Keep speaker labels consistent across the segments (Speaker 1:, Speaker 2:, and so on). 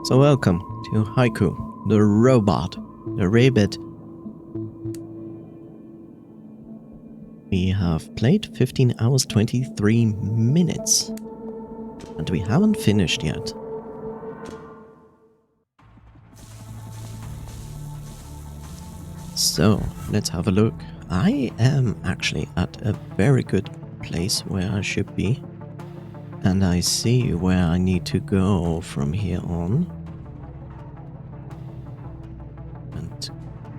Speaker 1: So welcome to Haiku, the robot, the rabbit. We have played 15 hours 23 minutes and we haven't finished yet. So let's have a look. I am actually at a very good place where I should be, and I see where I need to go from here on. And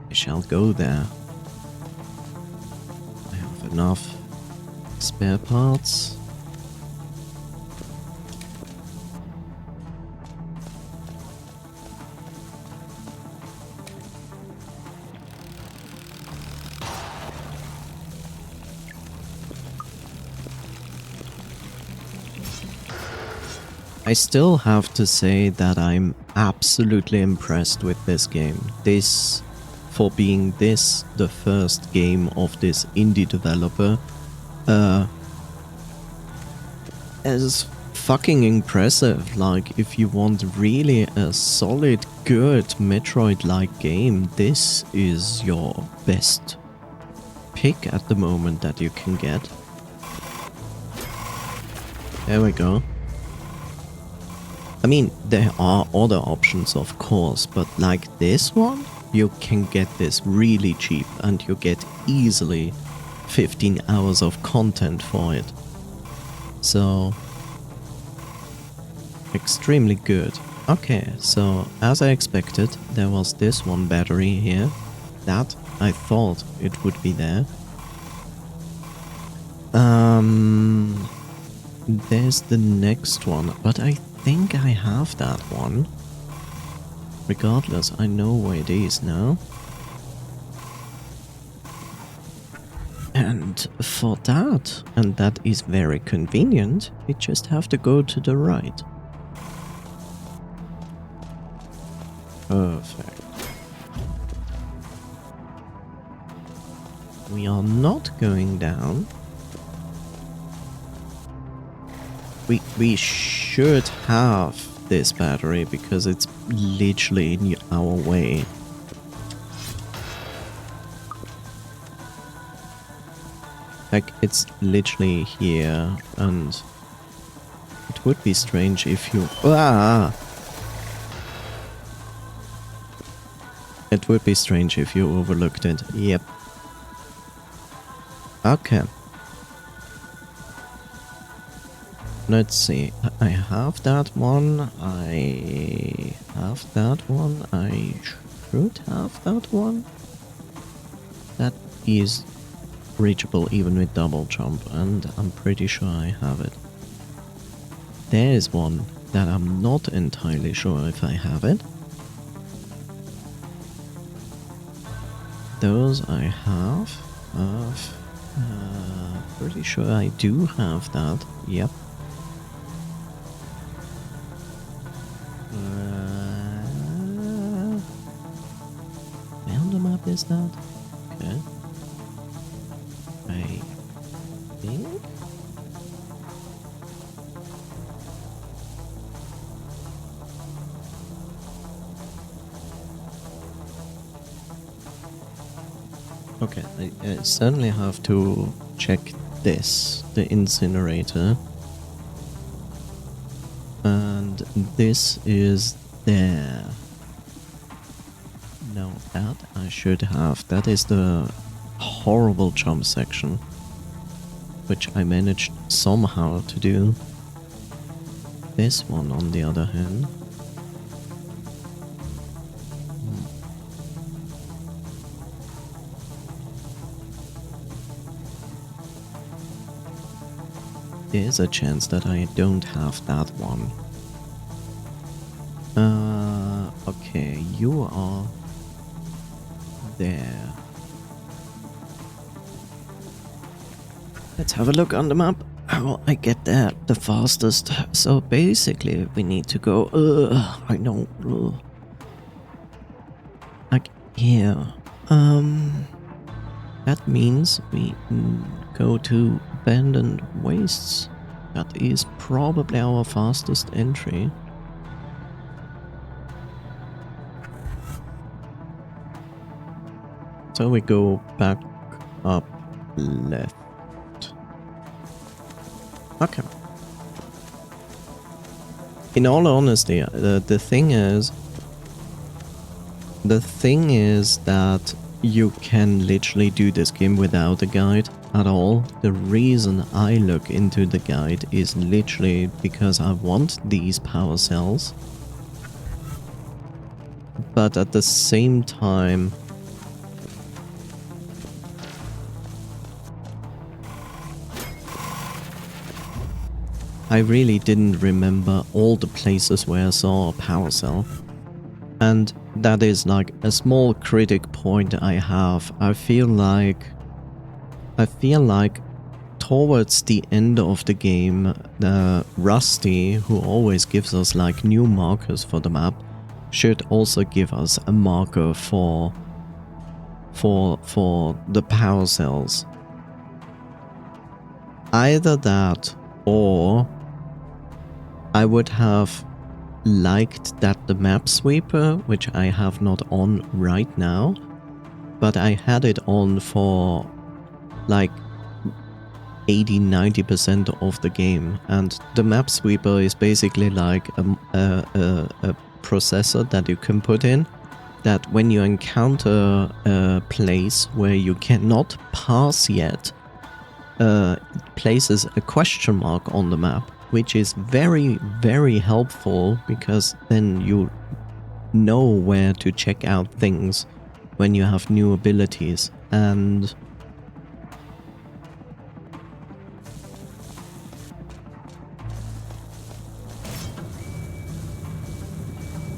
Speaker 1: I shall go there. I have enough spare parts. I still have to say that I'm absolutely impressed with this game. For being the first game of this indie developer, is fucking impressive. Like, if you want really a solid, good Metroid-like game, this is your best pick at the moment that you can get. There we go. I mean, there are other options, of course, but like this one, you can get this really cheap and you get easily 15 hours of content for it. So, extremely good. Okay, so as I expected, there was this one battery here. That I thought it would be there. There's the next one, but I think I have that one. Regardless, I know where it is now. And for that, and that is very convenient, we just have to go to the right. Perfect. We are not going down. We should have this battery because it's literally in our way. Like, it's literally here, and it would be strange if you... It would be strange if you overlooked it. Yep. Okay. Let's see, I have that one, I have that one, I should have that one. That is reachable even with double jump, and I'm pretty sure I have it. There is one that I'm not entirely sure if I have it. Those I have. Pretty sure I do have that, yep. Is that? Okay. I think. Okay, I certainly have to check this, the incinerator. And this is there. No, that I should have. That is the horrible jump section, which I managed somehow to do. This one, on the other hand, there's a chance that I don't have that one. Okay, you are there. Let's have a look on the map how I get there the fastest. So basically we need to go, I know, like here. That means we go to abandoned wastes. That is probably our fastest entry. So we go back up left. Okay. In all honesty, the thing is that you can literally do this game without a guide at all. The reason I look into the guide is literally because I want these power cells, but at the same time I really didn't remember all the places where I saw a power cell. And that is like a small critic point I have. I feel like towards the end of the game, Rusty, who always gives us like new markers for the map, should also give us a marker for the power cells. Either that, or I would have liked that the map sweeper, which I have not on right now, but I had it on for like 80-90% of the game, and the map sweeper is basically like a processor that you can put in, that when you encounter a place where you cannot pass yet, places a question mark on the map, which is very, very helpful, because then you know where to check out things when you have new abilities. And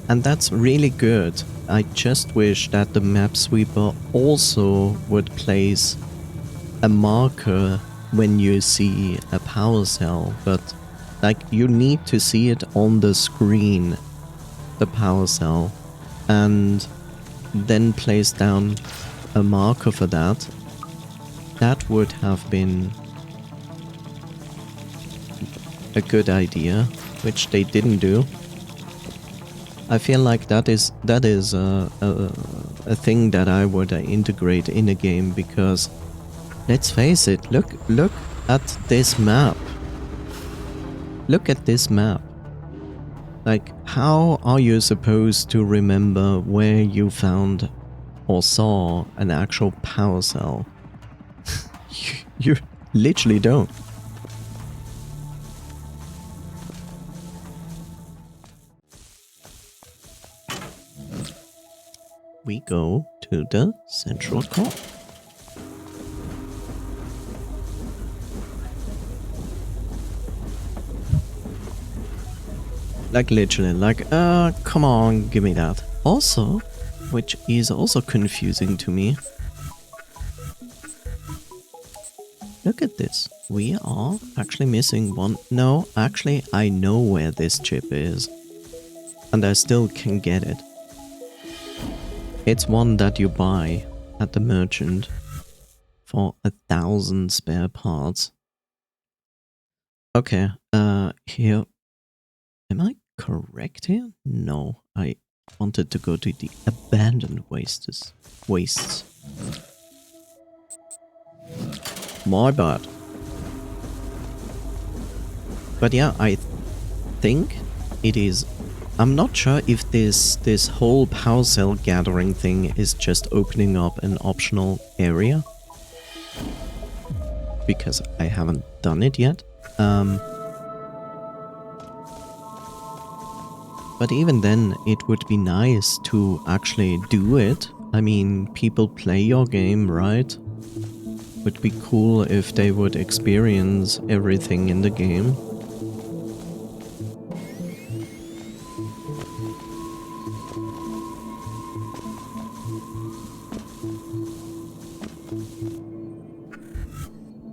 Speaker 1: that's really good. I just wish that the map sweeper also would place a marker when you see a power cell, but like you need to see it on the screen, the power cell, and then place down a marker for that. That would have been a good idea, which they didn't do. I feel like that is a thing that I would integrate in a game, because let's face it, look at this map. Look at this map. Like, how are you supposed to remember where you found or saw an actual power cell? you literally don't. We go to the central core. Like literally, like, come on, give me that. Also, which is also confusing to me. Look at this. We are actually missing one. No, actually, I know where this chip is. And I still can get it. It's one that you buy at the merchant for 1,000 spare parts. Okay, here. Am I correct here? No, I wanted to go to the abandoned wastes. My bad. But yeah, I think it is. I'm not sure if this whole power cell gathering thing is just opening up an optional area, because I haven't done it yet. But even then, it would be nice to actually do it. I mean, people play your game, right? Would be cool if they would experience everything in the game.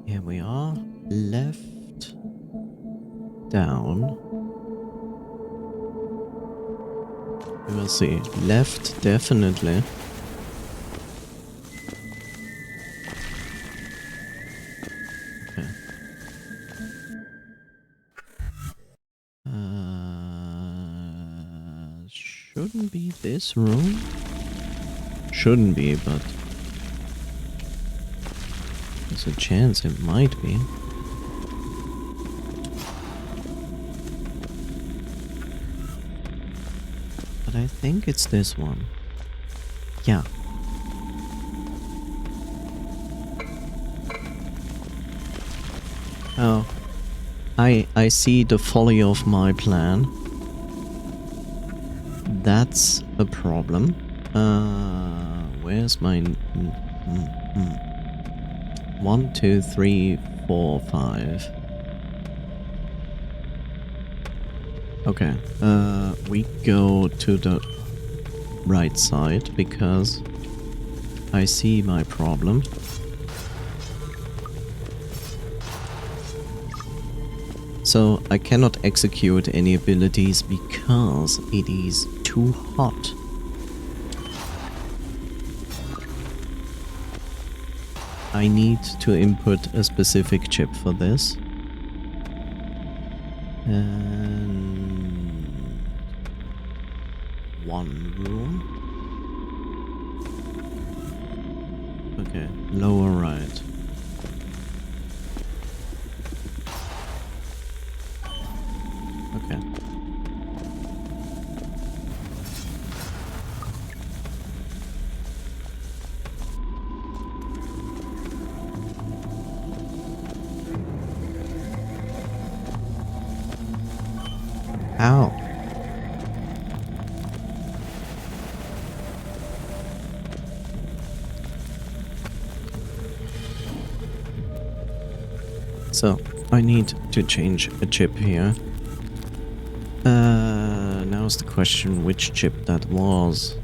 Speaker 1: Here we are. Left. Down. We will see. Left, definitely. Okay. Shouldn't be this room. Shouldn't be, but There's a chance it might be. But I think it's this one. Yeah. Oh. I see the folly of my plan. That's a problem. Where's my... 1, 2, 3, 4, 5. Okay, we go to the right side because I see my problem. So I cannot execute any abilities because it is too hot. I need to input a specific chip for this. And one room. Okay, lower right. Okay. Ow. So, I need to change a chip here. Now's the question which chip that was.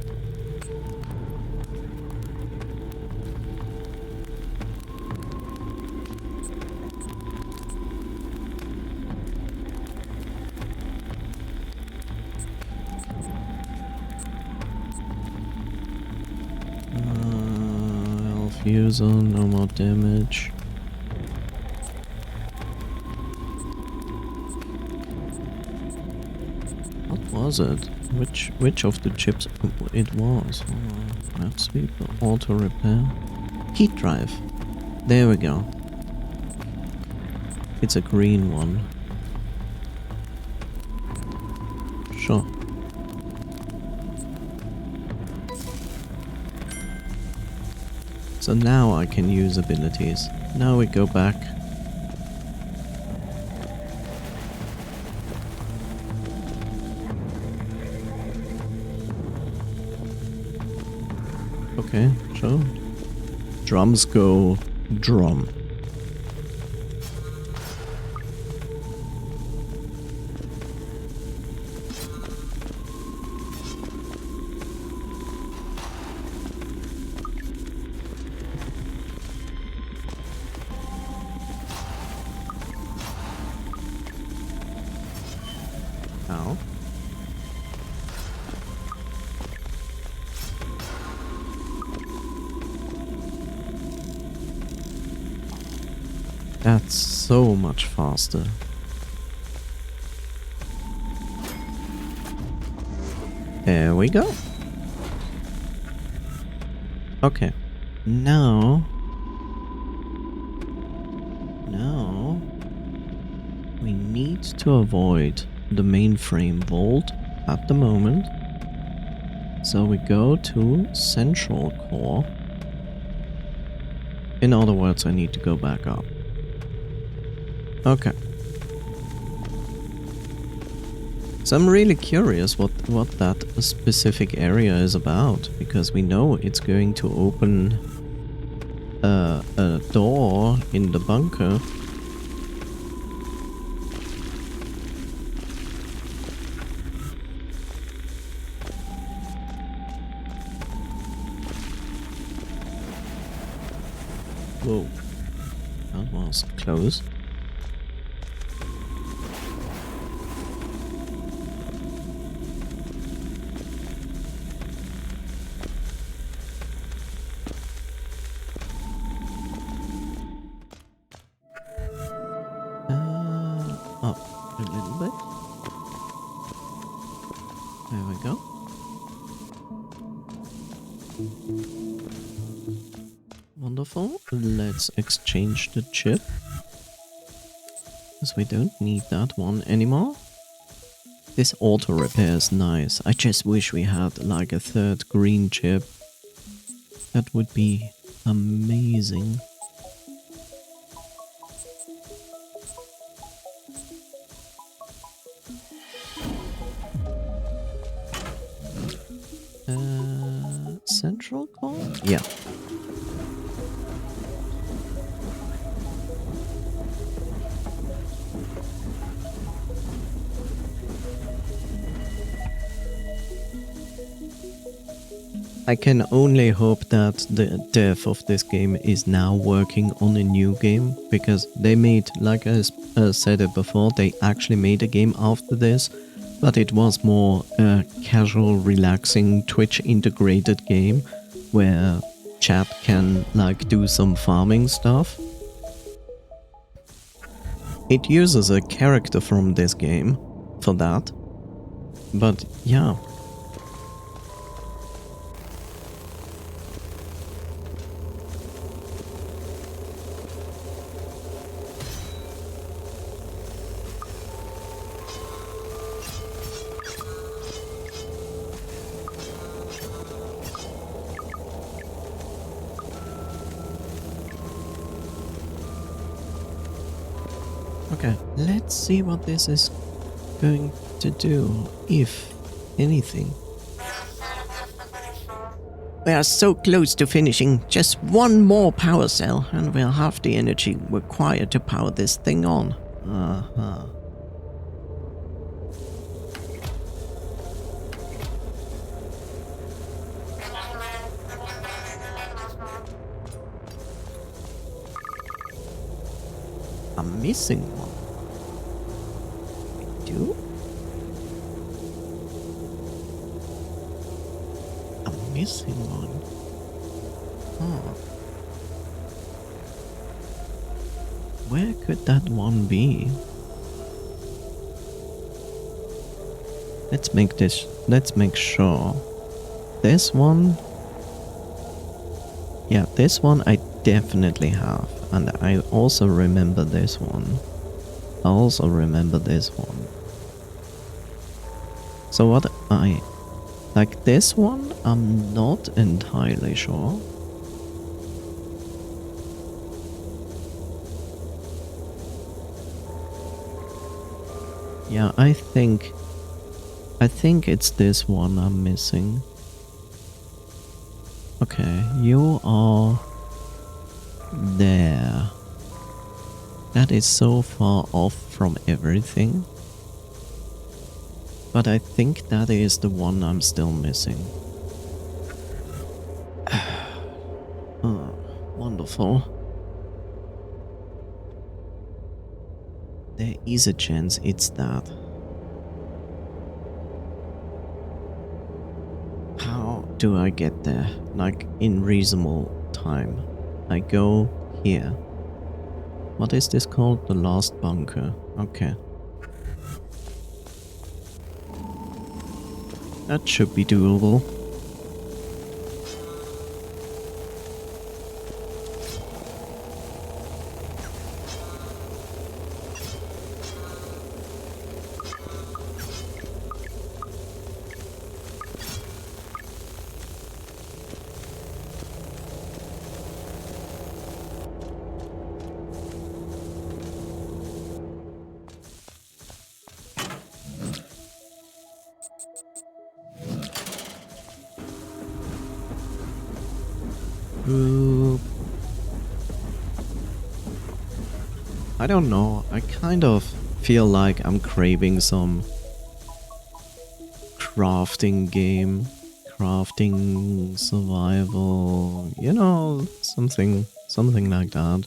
Speaker 1: Fuser, no more damage. What was it? Which of the chips it was? Map sweeper, auto repair, heat drive. There we go. It's a green one. Sure. So now I can use abilities. Now we go back. Okay, sure. Drums go drum. Ow. That's so much faster. There we go. Okay. Now we need to avoid the mainframe vault at the moment. So we go to central core. In other words, I need to go back up. Okay. So I'm really curious what that specific area is about, because we know it's going to open a door in the bunker. Whoa. That was close. Up a little bit. There we go. Wonder Wonderful. Let's exchange the chip. Because we don't need that one anymore. This auto repair is nice. I just wish we had like a third green chip. That would be amazing. Central call? Yeah. I can only hope that the dev of this game is now working on a new game, because they made, like I said it before, they actually made a game after this, but it was more a casual, relaxing, Twitch integrated game where chat can like do some farming stuff. It uses a character from this game for that, but yeah. Okay, let's see what this is going to do, if anything. We are so close to finishing. Just one more power cell, and we'll have the energy required to power this thing on. Uh-huh. I'm missing one. I do? I'm missing one. Huh. Where could that one be? Let's make sure. This one? Yeah, this one I definitely have. And I also remember this one. I also remember this one. So what like this one, I'm not entirely sure. Yeah, I think it's this one I'm missing. Okay, you are there. That is so far off from everything. But I think that is the one I'm still missing. Oh, wonderful. There is a chance it's that. How do I get there? Like in reasonable time. I go here. What is this called? The last bunker. Okay. That should be doable. I don't know, I kind of feel like I'm craving some crafting game, crafting survival, you know, something like that.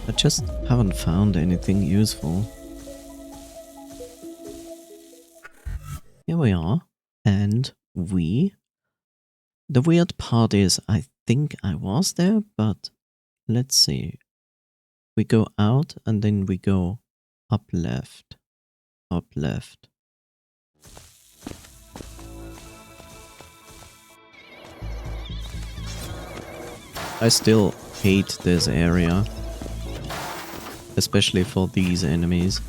Speaker 1: I just haven't found anything useful. Here we are, and the weird part is I think I was there, but let's see. We go out and then we go up left, up left. I still hate this area. Especially for these enemies.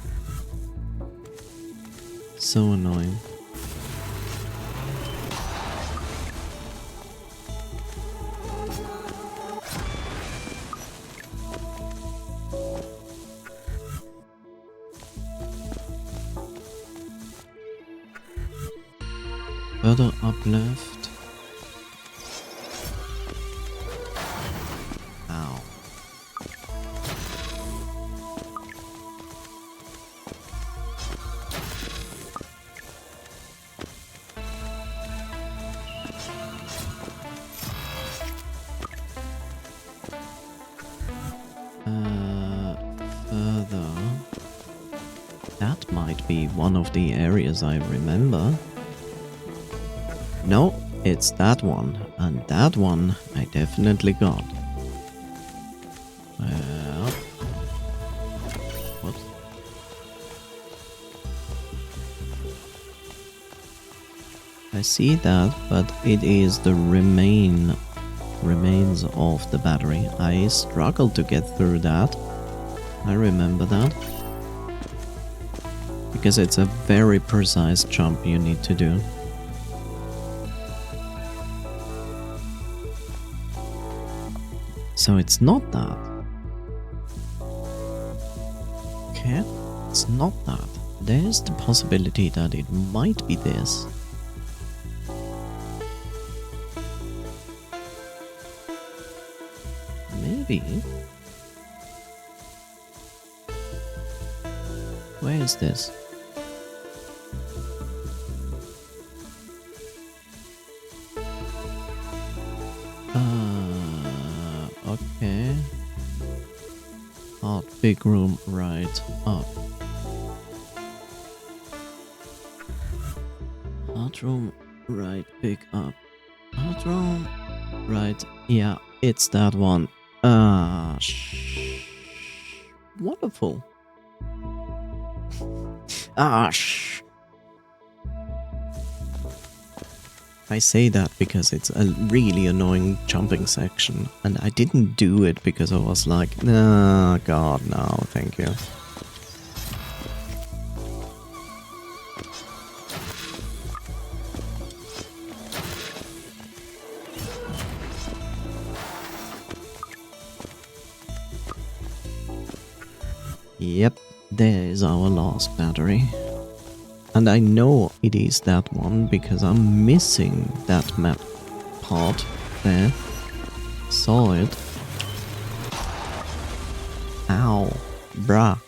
Speaker 1: So annoying. Further up left. Ow. Further. That might be one of the areas I remember. No, it's that one, and that one I definitely got. Whoops. I see that, but it is the remains of the battery. I struggled to get through that. I remember that. Because it's a very precise jump you need to do. So it's not that. Okay, it's not that. There's the possibility that it might be this. Maybe. Where is this? Okay. Hard big room right up. Hard room right big up. Hard room right. Yeah, it's that one. Wonderful. I say that because it's a really annoying jumping section, and I didn't do it because I was like, nah, god, no, thank you. Yep, there is our last battery. And I know it is that one because I'm missing that map part there. Saw it. Ow. Bruh.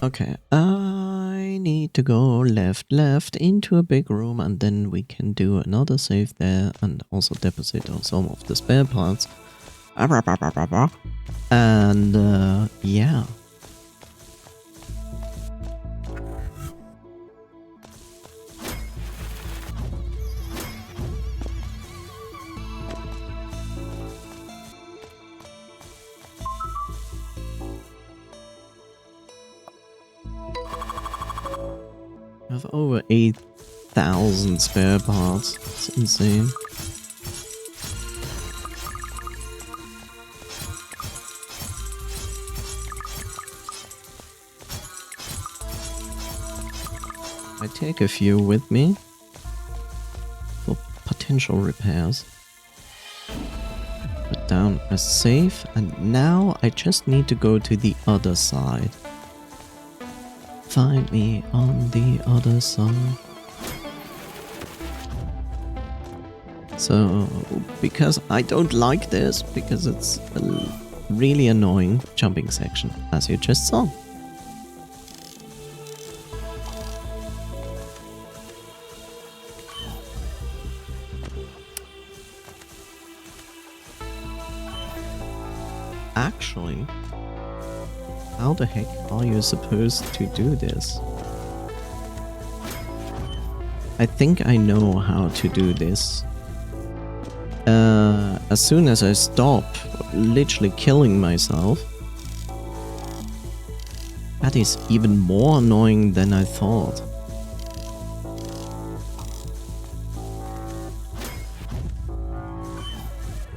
Speaker 1: Okay, I need to go left into a big room, and then we can do another save there and also deposit on some of the spare parts. And yeah. I have over 8,000 spare parts. It's insane. I take a few with me for potential repairs. Put down a safe, and now I just need to go to the other side. Find me on the other side. So, because I don't like this, because it's a really annoying jumping section, as you just saw. Actually, how the heck are you supposed to do this? I think I know how to do this. As soon as I stop literally killing myself, that is even more annoying than I thought.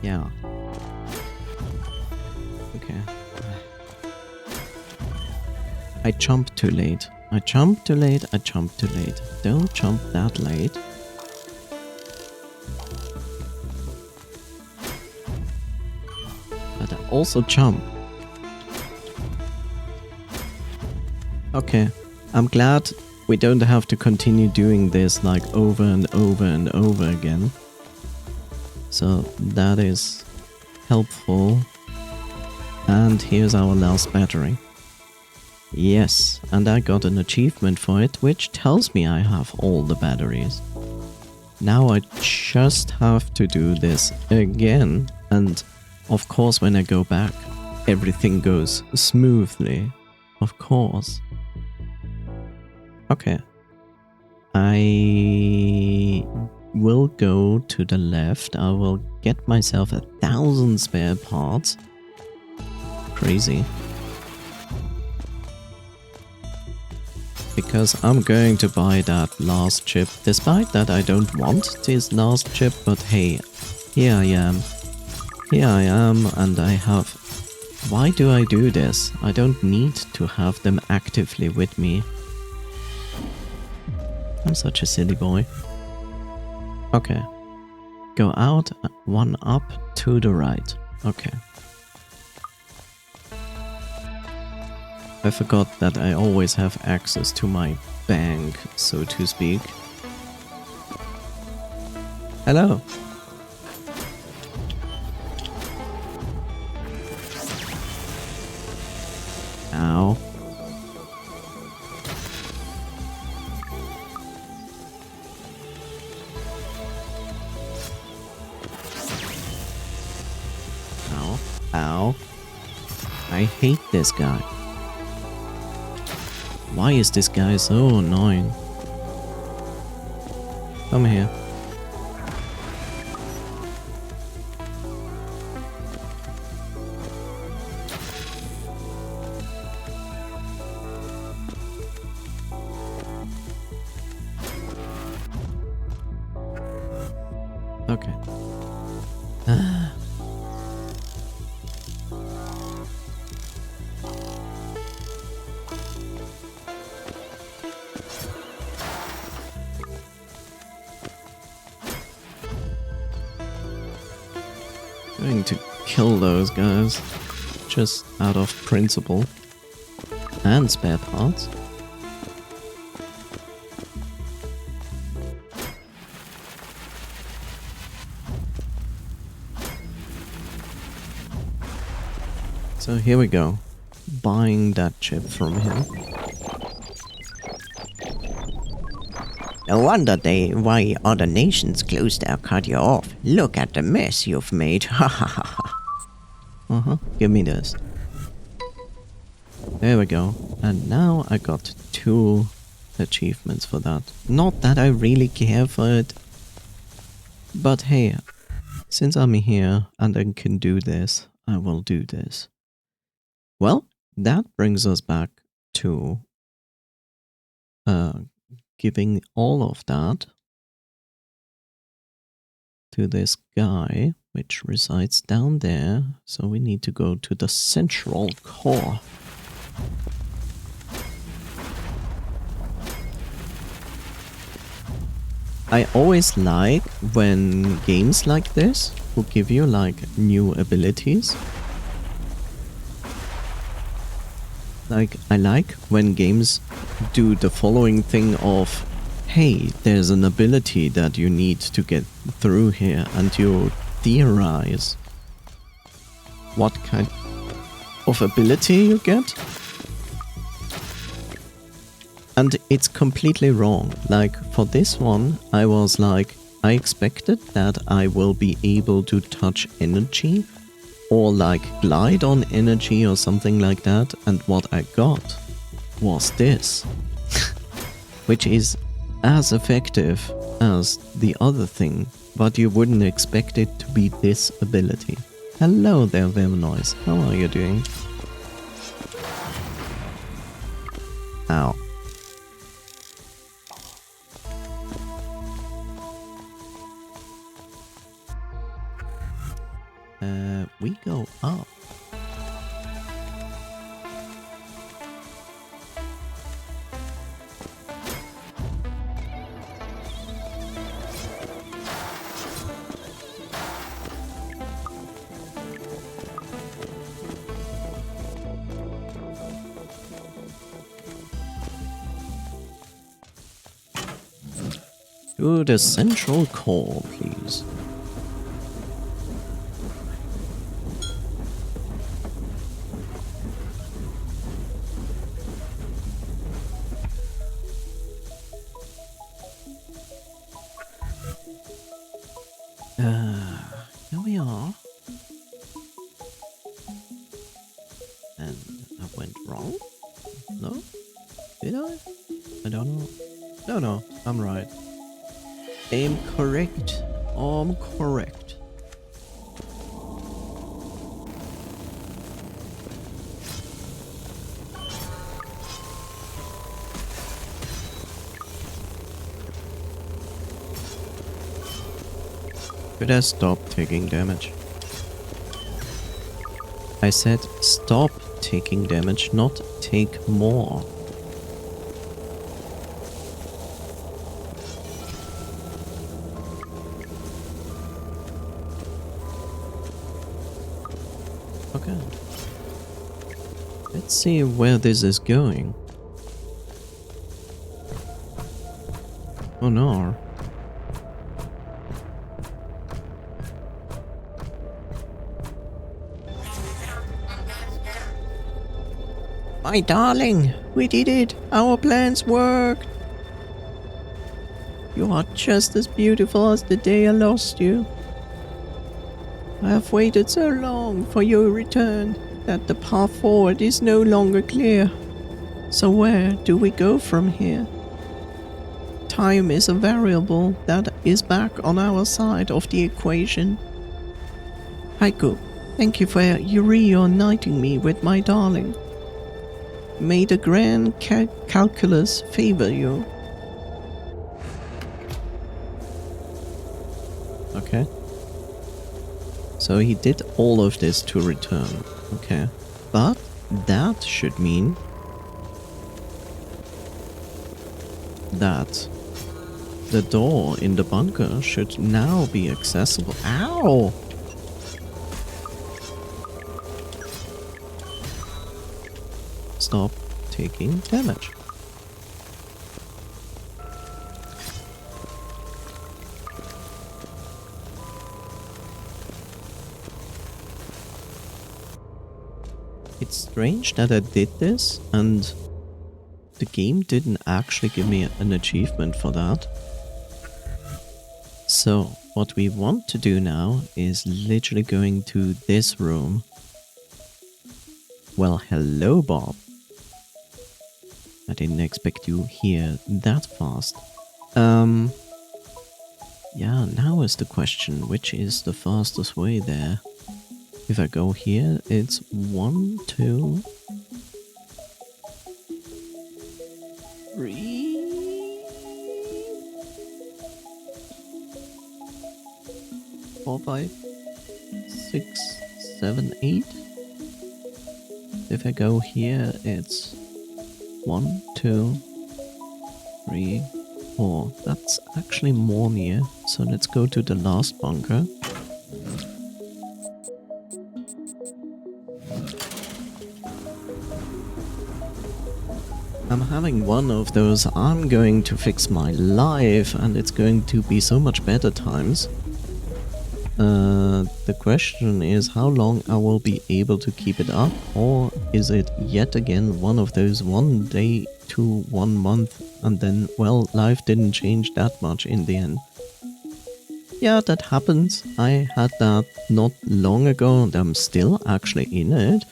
Speaker 1: Yeah. Okay. I jumped too late. I jumped too late. I jumped too late. Don't jump that late. But I also jump. Okay. I'm glad we don't have to continue doing this like over and over and over again. So that is helpful. And here's our last battery. Yes, and I got an achievement for it, which tells me I have all the batteries. Now I just have to do this again, and of course when I go back, everything goes smoothly. Of course. Okay. I will go to the left. I will get myself 1,000 spare parts. Crazy. Because I'm going to buy that last chip, despite that I don't want this last chip, but hey, here I am. Here I am, and I have... Why do I do this? I don't need to have them actively with me. I'm such a silly boy. Okay. Go out, one up, to the right. Okay. I forgot that I always have access to my bank, so to speak. Hello. Ow. Ow. Ow. I hate this guy. Why is this guy so annoying? Come here. Okay. Going to kill those guys just out of principle and spare parts. So here we go, buying that chip from him.
Speaker 2: No wonder why other nations close their cardio off. Look at the mess you've made. Ha ha ha.
Speaker 1: Give me this. There we go. And now I got 2 achievements for that. Not that I really care for it. But hey, since I'm here and I can do this, I will do this. Well, that brings us back to giving all of that to this guy, which resides down there. So we need to go to the central core. I always like when games like this will give you like new abilities. Like, I like when games do the following thing of, hey, there's an ability that you need to get through here, and you theorize what kind of ability you get. And it's completely wrong. Like, for this one, I was like, I expected that I will be able to touch energy or like glide on energy or something like that, and what I got was this. Which is as effective as the other thing, but you wouldn't expect it to be this ability. Hello there, Verminoise. How are you doing? Ow. We go up. To the central core, please. Here we are. And I went wrong? No? Did I? I don't know. No, I'm right. I'm correct. I'm correct. Could I stop taking damage? I said stop taking damage, not take more. Okay. Let's see where this is going. Oh no. My darling, we did it! Our plans worked! You are just as beautiful as the day I lost you. I have waited so long for your return that the path forward is no longer clear. So where do we go from here? Time is a variable that is back on our side of the equation. Haiku, thank you for reuniting me with my darling. May the grand calculus favor you. Okay. So he did all of this to return. Okay. But that should mean that the door in the bunker should now be accessible. Ow! Stop taking damage. It's strange that I did this and the game didn't actually give me an achievement for that. So what we want to do now is literally going to this room. Well, hello, Bob. I didn't expect you here that fast. Yeah, now is the question, which is the fastest way there? If I go here, it's 1, 2, 3, 4, 5, 6, 7, 8. If I go here, it's 1, 2, 3, 4. That's actually more near. So let's go to the last bunker. I'm having one of those I'm going to fix my life and it's going to be so much better times. The question is how long I will be able to keep it up, or is it yet again one of those 1 day to 1 month and then, well, life didn't change that much in the end. Yeah, that happens. I had that not long ago and I'm still actually in it.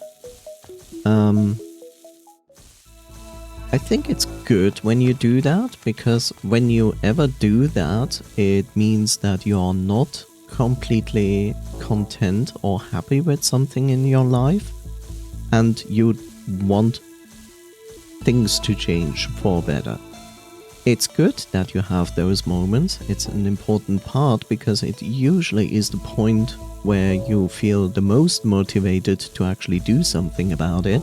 Speaker 1: I think it's good when you do that, because when you ever do that, it means that you are not completely content or happy with something in your life, and you want things to change for better. It's good that you have those moments. It's an important part because it usually is the point where you feel the most motivated to actually do something about it.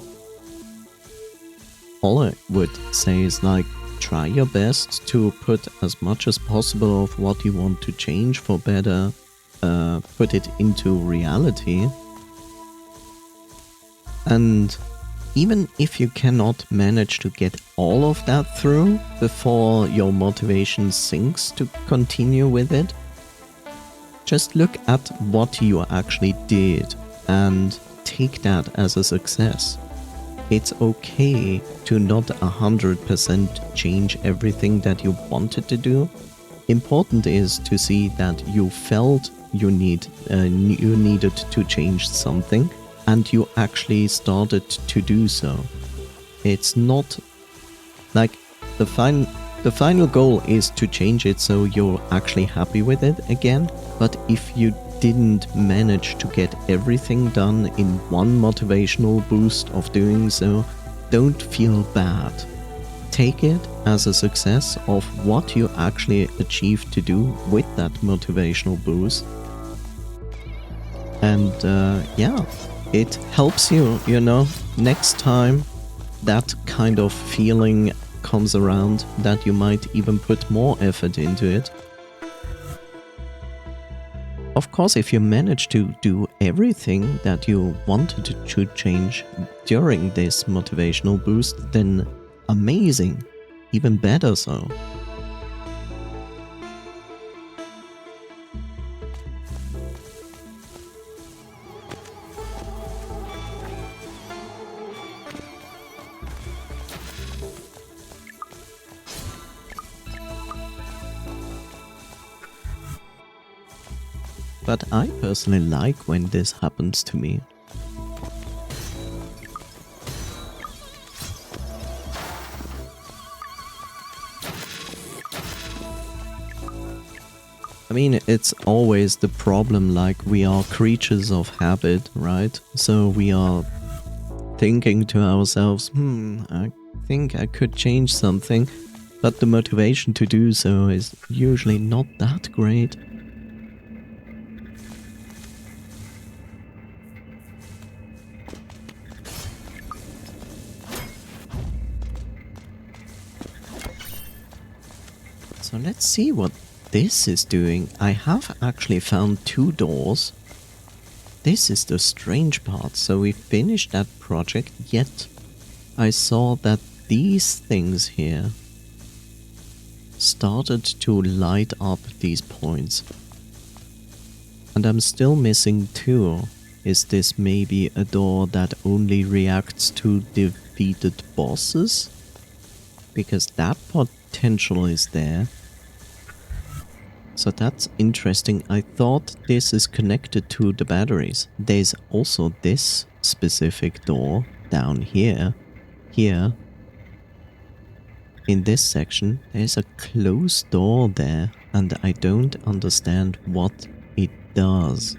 Speaker 1: All I would say is, like, try your best to put as much as possible of what you want to change for better, put it into reality. And even if you cannot manage to get all of that through before your motivation sinks to continue with it, just look at what you actually did and take that as a success. It's okay to not 100% change everything that you wanted to do. Important is to see that you felt you needed to change something, and you actually started to do so. It's not like the final goal is to change it so you're actually happy with it again. But if you didn't manage to get everything done in one motivational boost of doing so, don't feel bad. Take it as a success of what you actually achieved to do with that motivational boost. And yeah, it helps you, next time that kind of feeling comes around, that you might even put more effort into it. Of course, if you manage to do everything that you wanted to change during this motivational boost, then amazing, even better so. But I personally like when this happens to me. I mean, it's always the problem, like, we are creatures of habit, right? So we are thinking to ourselves, I think I could change something, but the motivation to do so is usually not that great. So let's see what this is doing. I have actually found 2 doors. This is the strange part. So we finished that project, yet I saw that these things here started to light up these points. And I'm still missing 2. Is this maybe a door that only reacts to defeated bosses? Because that potential is there. So that's interesting. I thought this is connected to the batteries. There's also this specific door down here. Here, in this section, there's a closed door there, and I don't understand what it does.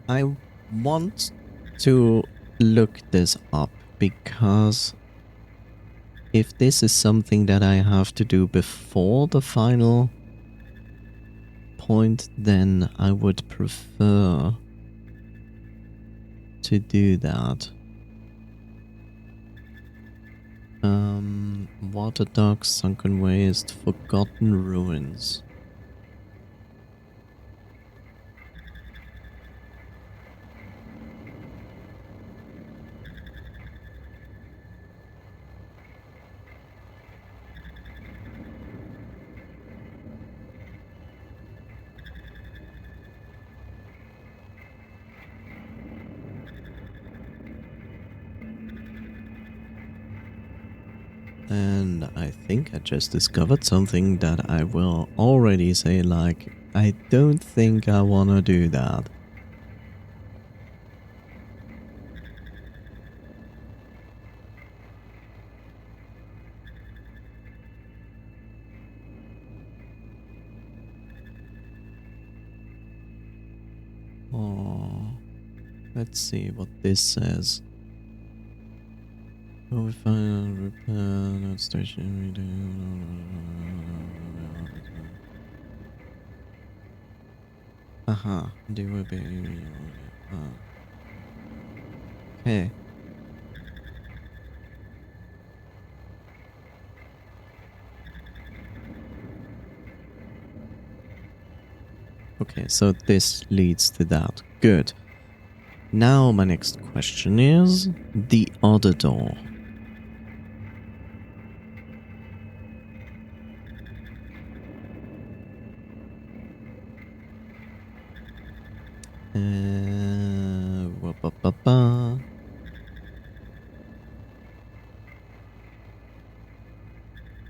Speaker 1: I want to look this up, because if this is something that I have to do before the final point, then I would prefer to do that. Water docks, sunken waste, forgotten ruins. And I think I just discovered something that I will already say, like, I don't think I wanna do that. Oh, let's see what this says. Oh, we find repair, not stationary. Aha, they will be. Okay. Okay, so this leads to that. Good. Now my next question is the other door. Ba-ba-ba-ba.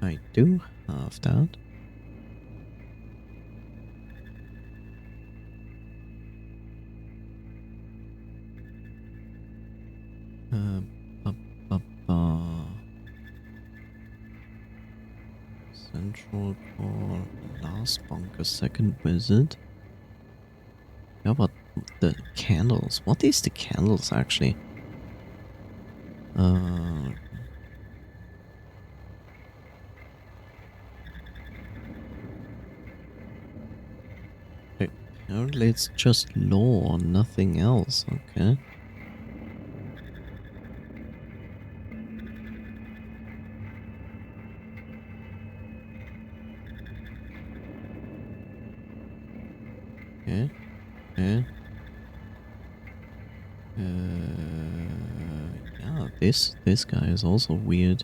Speaker 1: I do have that. Ba-ba-ba. Central core, last bunker, second visit. How about the candles? What is the candles actually? Apparently it's just lore, nothing else, okay. Okay, okay. Yeah, this guy is also weird.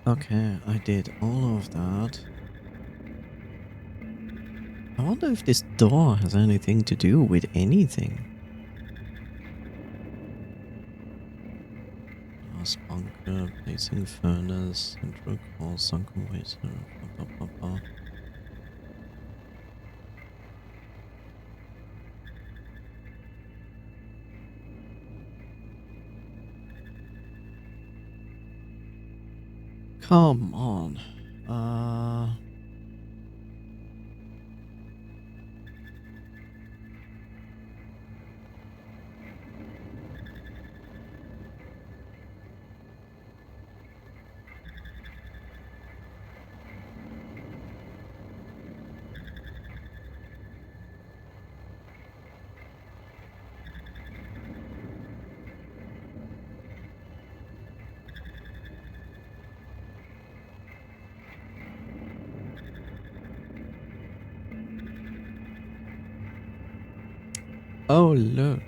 Speaker 1: Okay, I did all of that. I wonder if this door has anything to do with anything. Glass bunker, placing furnace, central core, sunken waste. Blah, blah, blah, blah. Come on. Oh, look.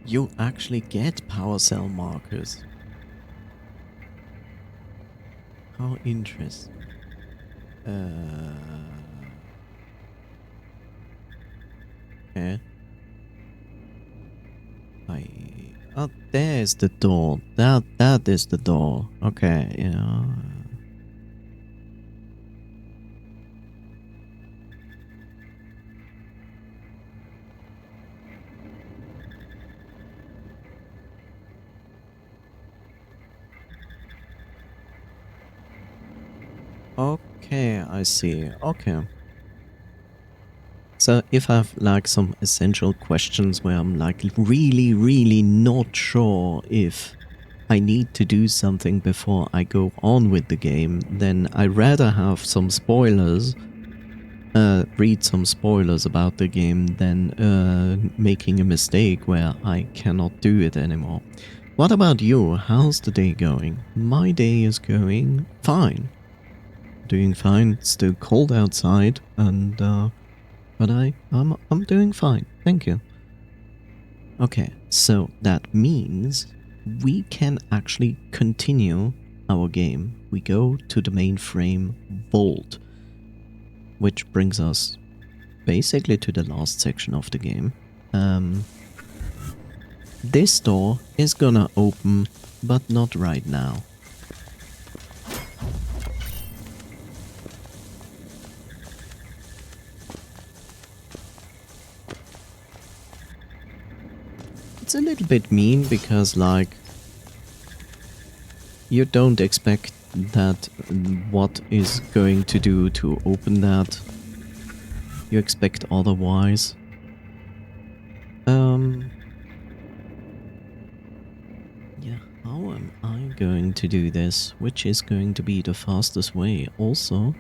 Speaker 1: You actually get power cell markers. How interesting. Okay. Oh, there's the door. That is the door. Okay, yeah. Okay, I see. Okay. So if I have like some essential questions where I'm like really not sure if I need to do something before I go on with the game, then I'd rather have some spoilers read some spoilers about the game than making a mistake where I cannot do it anymore. What about you? How's the day going? My day is going fine. Doing fine. It's still cold outside, and but I'm doing fine. Thank you. Okay, so that means we can actually continue our game. We go to the mainframe vault, which brings us basically to the last section of the game. This door is gonna open, but not right now. It's a little bit mean because, like, you don't expect that what is going to do to open that. You expect otherwise. Yeah, how am I going to do this? Which is going to be the fastest way? Also,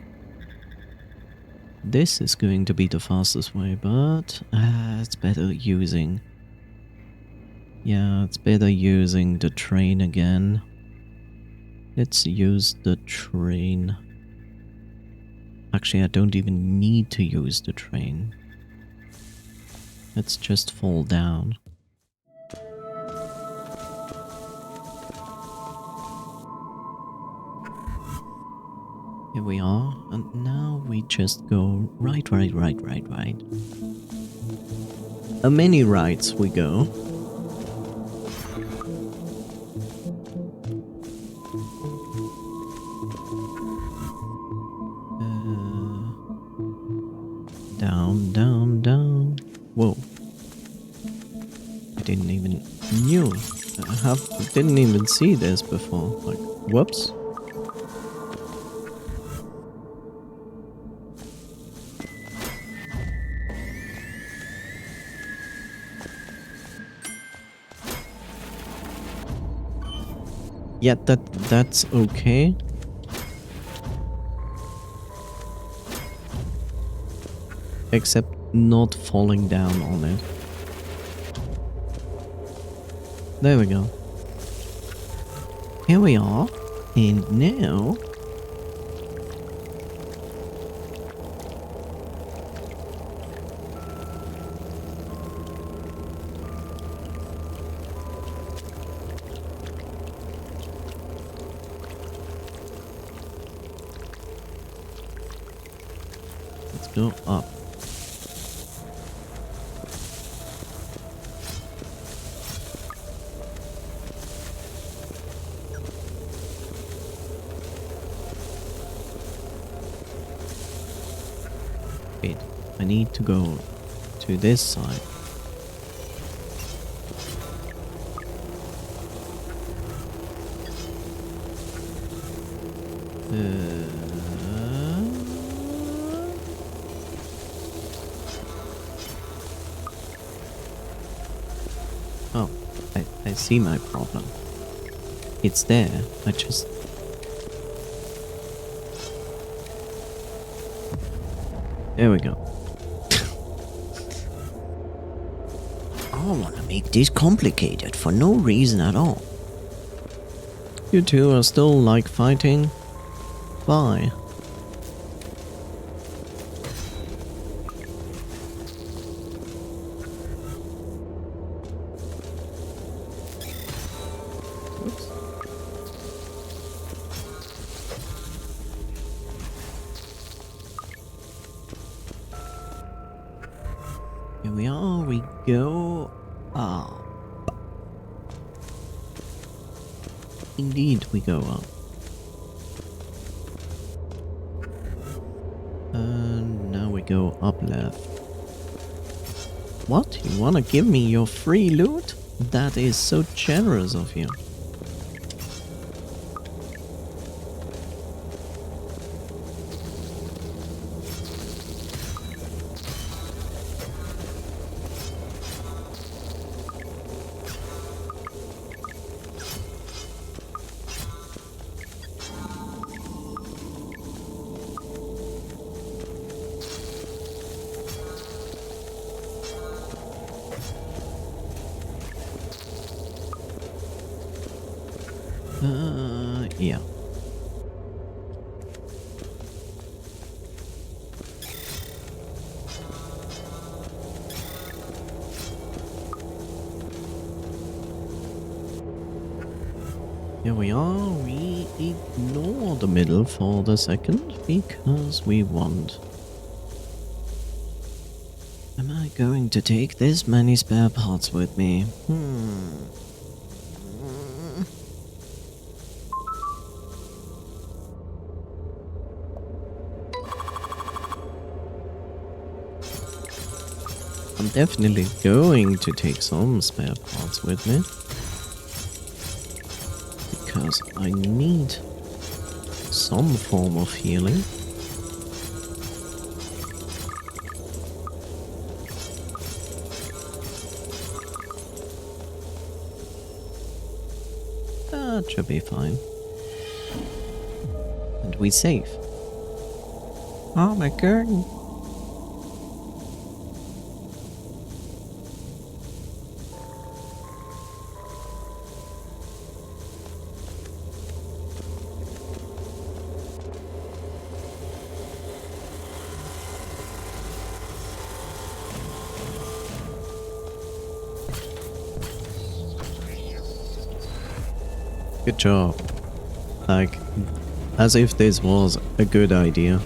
Speaker 1: this is going to be the fastest way, but it's better using... Yeah, it's better using the train again. Let's use the train. Actually, I don't even need to use the train. Let's just fall down. Here we are, and now we just go right. A many rights we go. Down. Whoa. I didn't even didn't even see this before. Like, whoops. Yeah, that's okay. Except not falling down on it. There we go. Here we are. And now... let's go up. Wait, I need to go to this side. Oh, I see my problem. It's there, I just... There we go.
Speaker 2: I want to make this complicated for no reason at all.
Speaker 1: You two are still like fighting? Bye. Oops. Here we are, we go up. Indeed, we go up. And now we go up left. What? You wanna give me your free loot? That is so generous of you. Yeah. Here we are. We ignore the middle for the second because we want. Am I going to take this many spare parts with me? I'm definitely going to take some spare parts with me. Because I need some form of healing. That should be fine. And we save. Oh my god. Good job. Like, as if this was a good idea.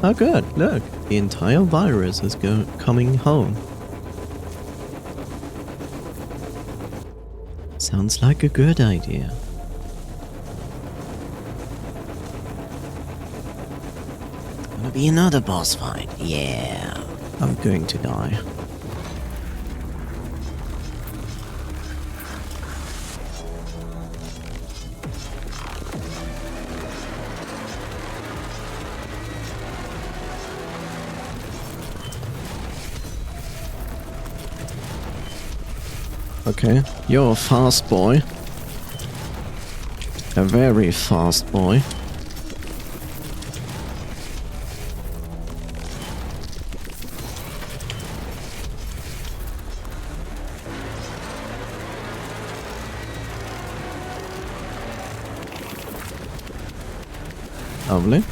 Speaker 1: Oh good, look, the entire virus is coming home. Sounds like a good idea. Gonna be another boss fight, yeah. I'm going to die. Okay, you're a fast boy. A very fast boy. Lovely.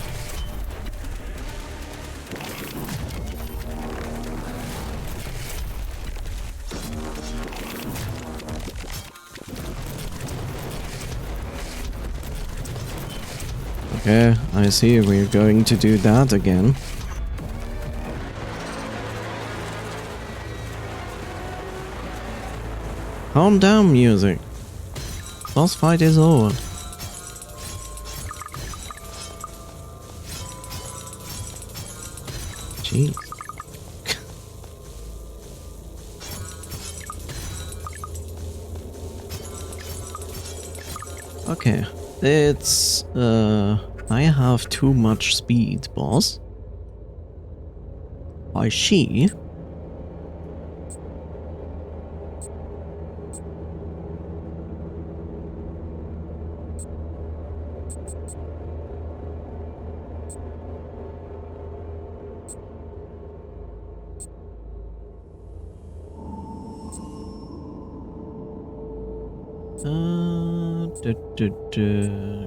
Speaker 1: Okay, I see we're going to do that again. Calm down, music. Boss fight is over. Jeez. Okay, it's I have too much speed, boss. Why she?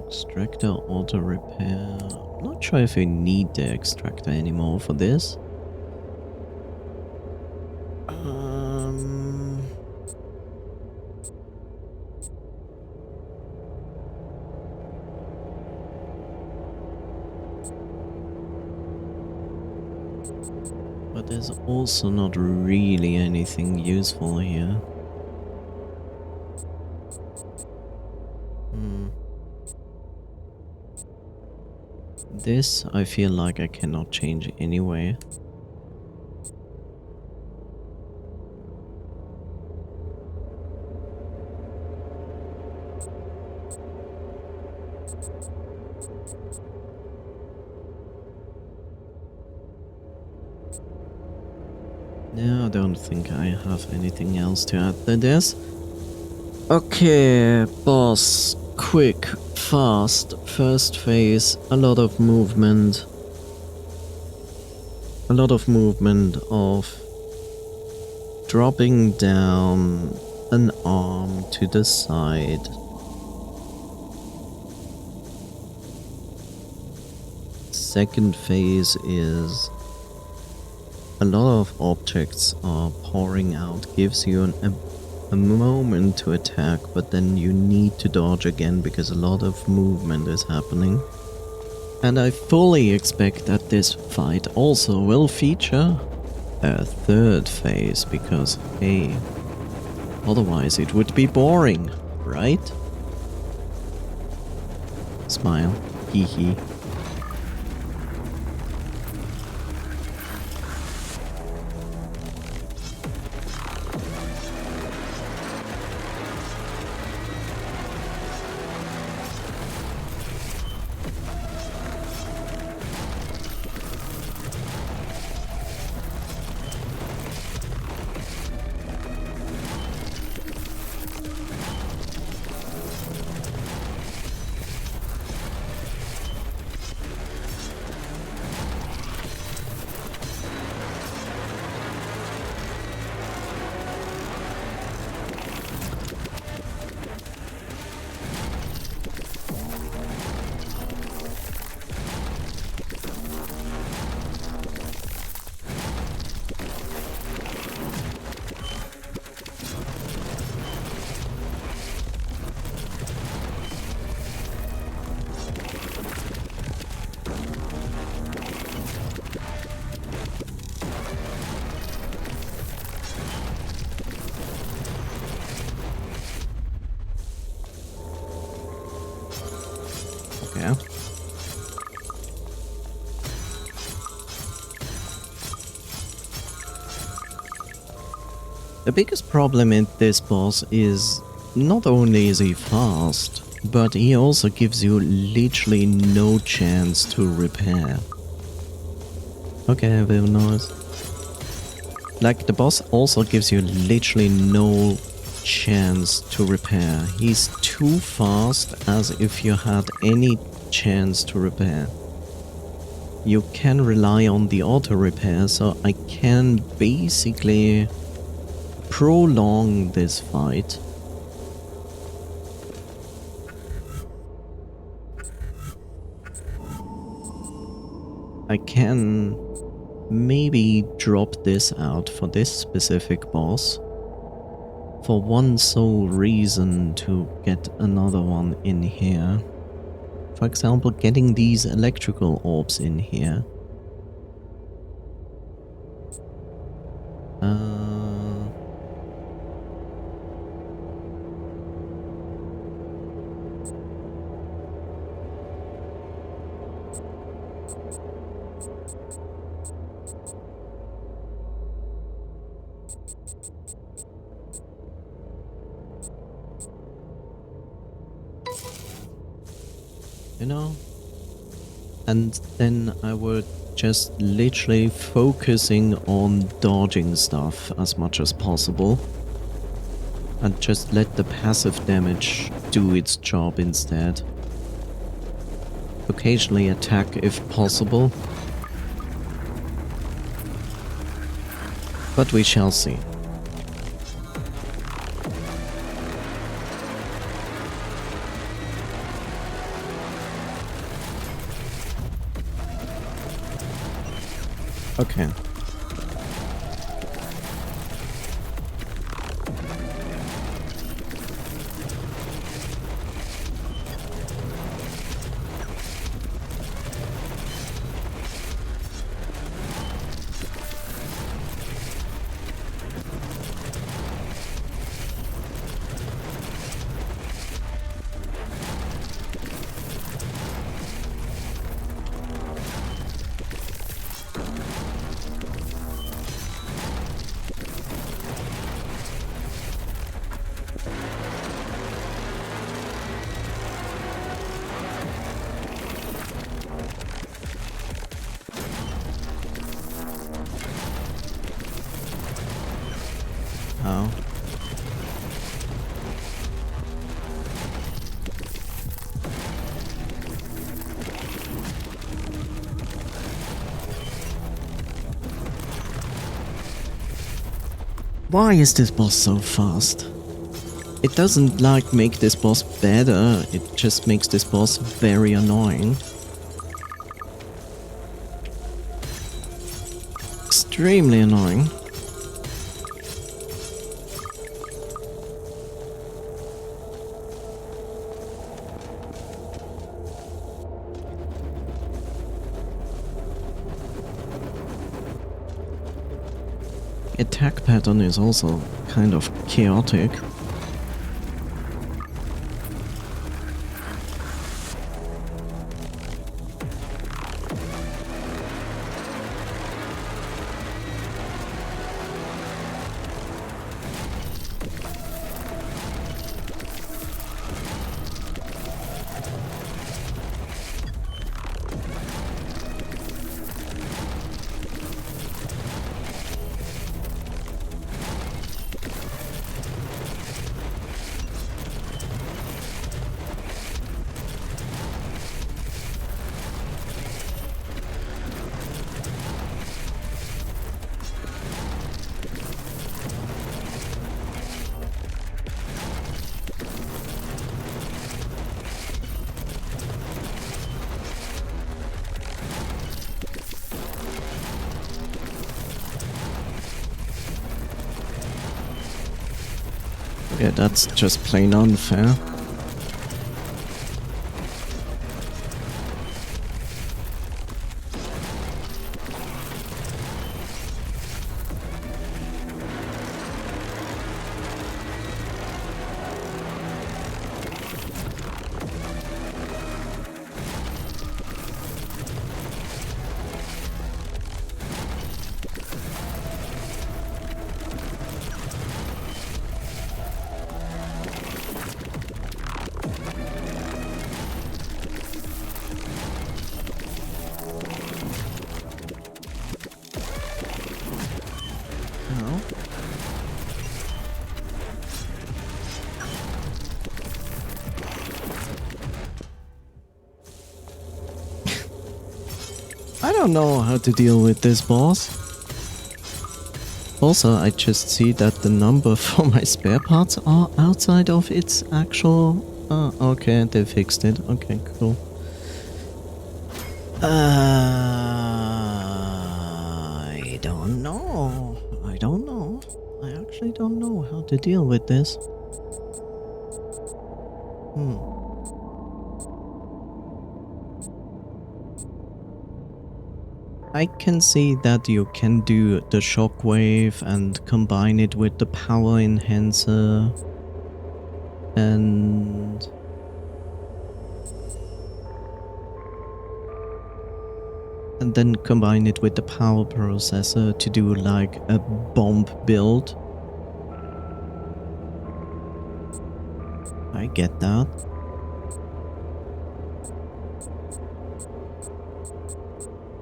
Speaker 1: Extractor auto repair. I'm not sure if we need the extractor anymore for this. But there's also not really anything useful here. This, I feel like I cannot change anyway. No, I don't think I have anything else to add to this. Okay, boss. Quick, fast, first phase, a lot of movement. A lot of movement of dropping down an arm to the side. second phase is a lot of objects are pouring out, gives you a moment to attack, but then you need to dodge again because a lot of movement is happening. And I fully expect that this fight also will feature a third phase, because, hey, otherwise it would be boring, right? Smile, hee hee. Okay. The biggest problem in this boss is not only is he fast, but he also gives you literally no chance to repair. Okay, very nice. Like, the boss also gives you literally no chance to repair. He's too fast as if you had any chance to repair. You can rely on the auto repair, so I can basically prolong this fight. I can maybe drop this out for this specific boss for one sole reason, to get another one in here. For example, getting these electrical orbs in here. You know? And then I would just literally focusing on dodging stuff as much as possible. And just let the passive damage do its job instead. Occasionally attack if possible. But we shall see. Okay. Oh. Why is this boss so fast? It doesn't like make this boss better, it just makes this boss very annoying. extremely annoying. Attack pattern is also kind of chaotic. Yeah, that's just plain unfair. I don't know how to deal with this boss. Also, I just see that the number for my spare parts are outside of its actual... okay, they fixed it. Okay, cool. I don't know. I don't know. I actually don't know how to deal with this. I can see that you can do the shockwave and combine it with the power enhancer and then combine it with the power processor to do like a bomb build. I get that.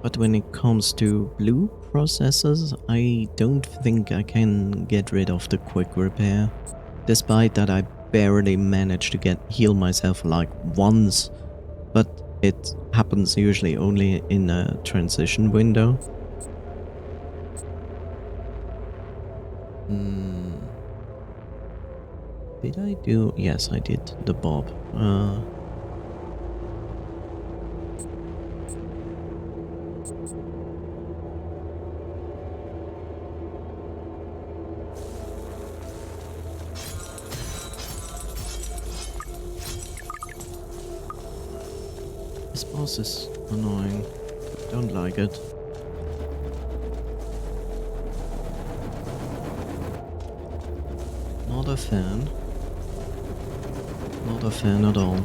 Speaker 1: But when it comes to blue processors, I don't think I can get rid of the quick repair. Despite that I barely managed to heal myself like once, but it happens usually only in a transition window. Did I do? Yes, I did the bob. This boss is annoying. Don't like it. Not a fan. Not a fan at all.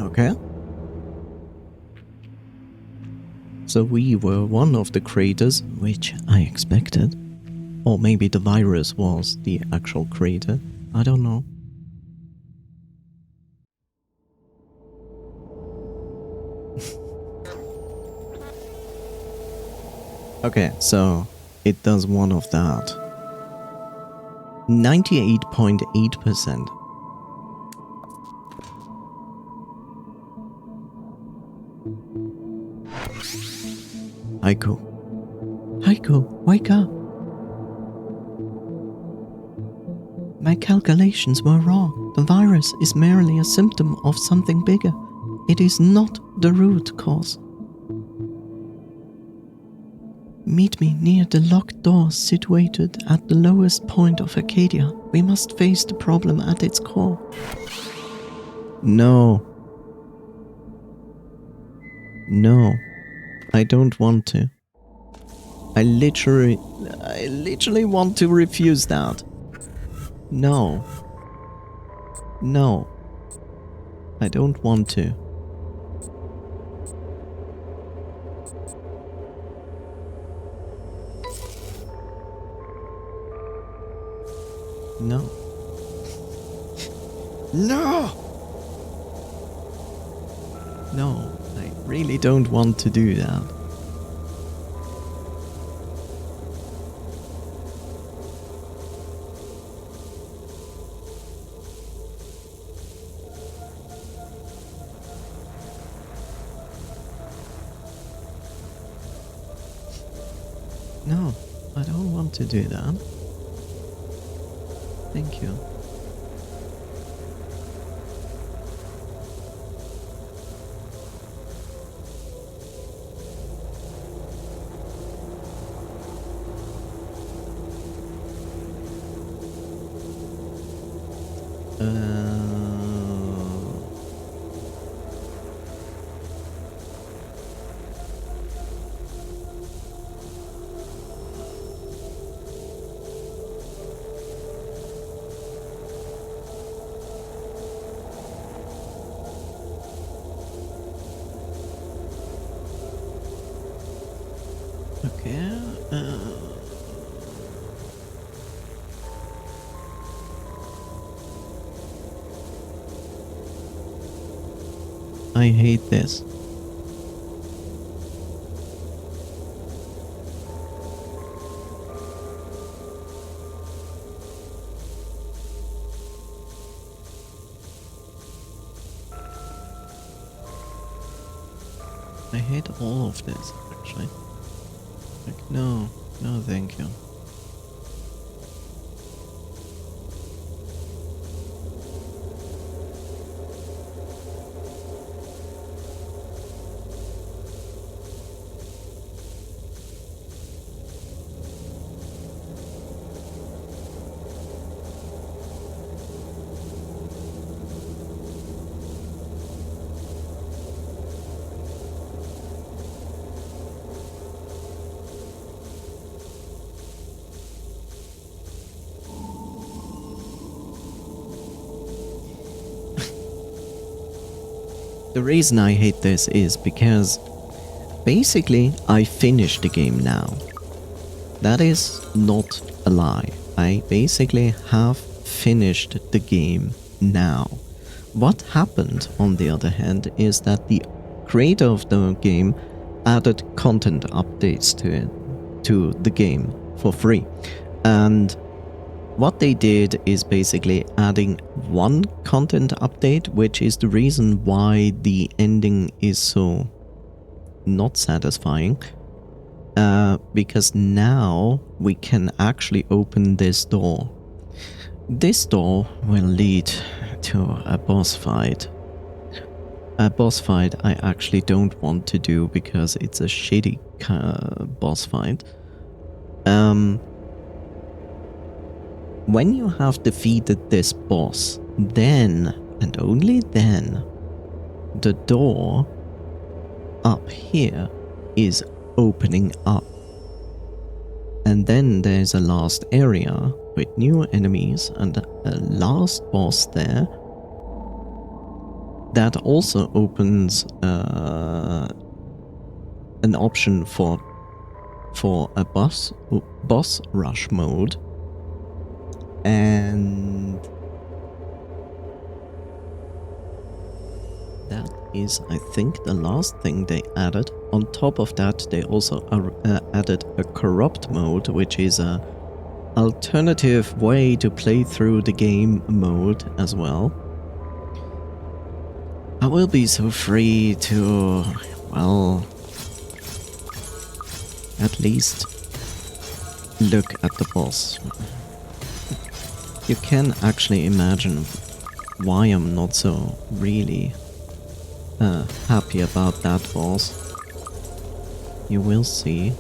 Speaker 1: Okay. So we were one of the creators, which I expected. Or maybe the virus was the actual creator. I don't know. Okay, so it does one of that. 98.8%. Haiku. Haiku, wake up! My calculations were wrong. The virus is merely a symptom of something bigger. It is not the root cause. Meet me near the locked door situated at the lowest point of Arcadia. We must face the problem at its core. No. No. I don't want to. I literally want to refuse that. No. No. I don't want to. No. No! No, I really don't want to do that. No, I don't want to do that. Thank you. Okay. I hate this. I hate all of this, actually. Like, no, no thank you. The reason I hate this is because basically I finished the game now. That is not a lie. I basically have finished the game now. What happened, on the other hand, is that the creator of the game added content updates to the game for free. And what they did is basically adding one content update, which is the reason why the ending is so not satisfying. Because now we can actually open this door. This door will lead to a boss fight. A boss fight I actually don't want to do because it's a shitty boss fight. When you have defeated this boss, then, and only then, the door up here is opening up. And then there's a last area with new enemies and a last boss there. that also opens an option for a boss rush mode, and that is, I think, the last thing they added. On top of that, they also added a corrupt mode, which is a alternative way to play through the game mode as well. I will be so free to, well, at least look at the boss. You can actually imagine why I'm not so really happy about that boss. You will see.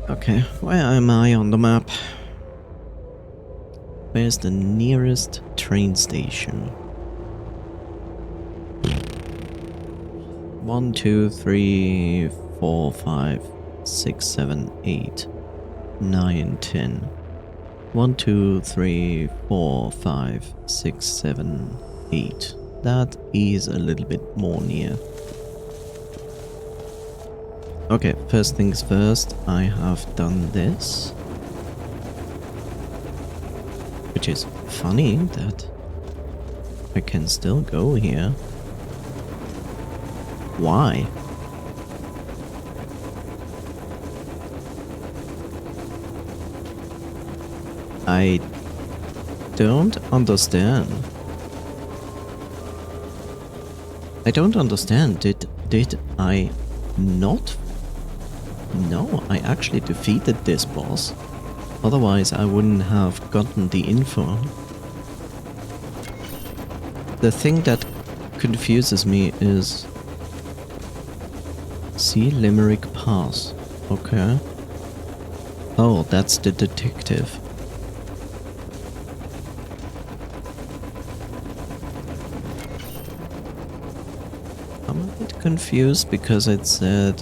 Speaker 1: Okay, where am I on the map? Where's the nearest train station? 1, 2, 3, 4, 5, 6, 7, 8, 9, 10. 1, 2, 3, 4, 5, 6, 7, 8. That is a little bit more near. Okay, first things first, I have done this. Which is funny that I can still go here. Why? I don't understand. I don't understand. Did I not? No, I actually defeated this boss. Otherwise I wouldn't have gotten the info. The thing that confuses me is... See Limerick Pass. Okay. Oh, that's the detective. I'm a bit confused because it said...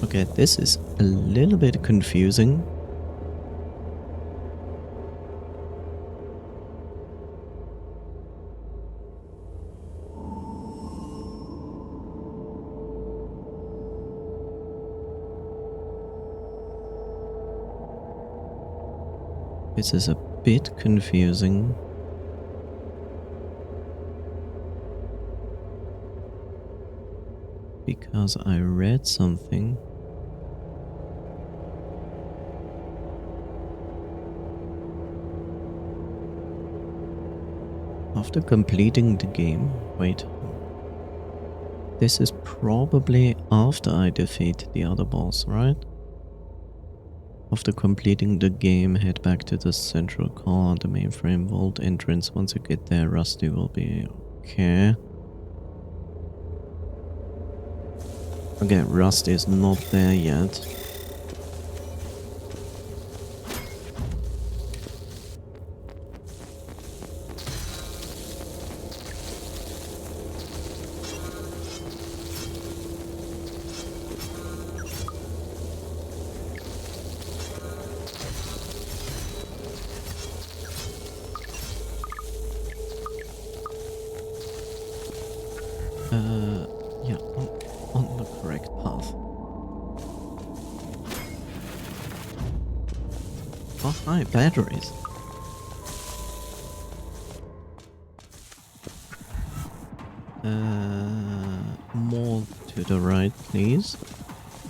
Speaker 1: Okay, this is a little bit confusing. This is a bit confusing. Because I read something. After completing the game, wait. This is probably after I defeat the other boss, right? After completing the game, head back to the central core, the mainframe vault entrance. Once you get there, Rusty will be okay. Okay, Rusty is not there yet. Yeah, on the correct path. Oh, hi, batteries. More to the right, please.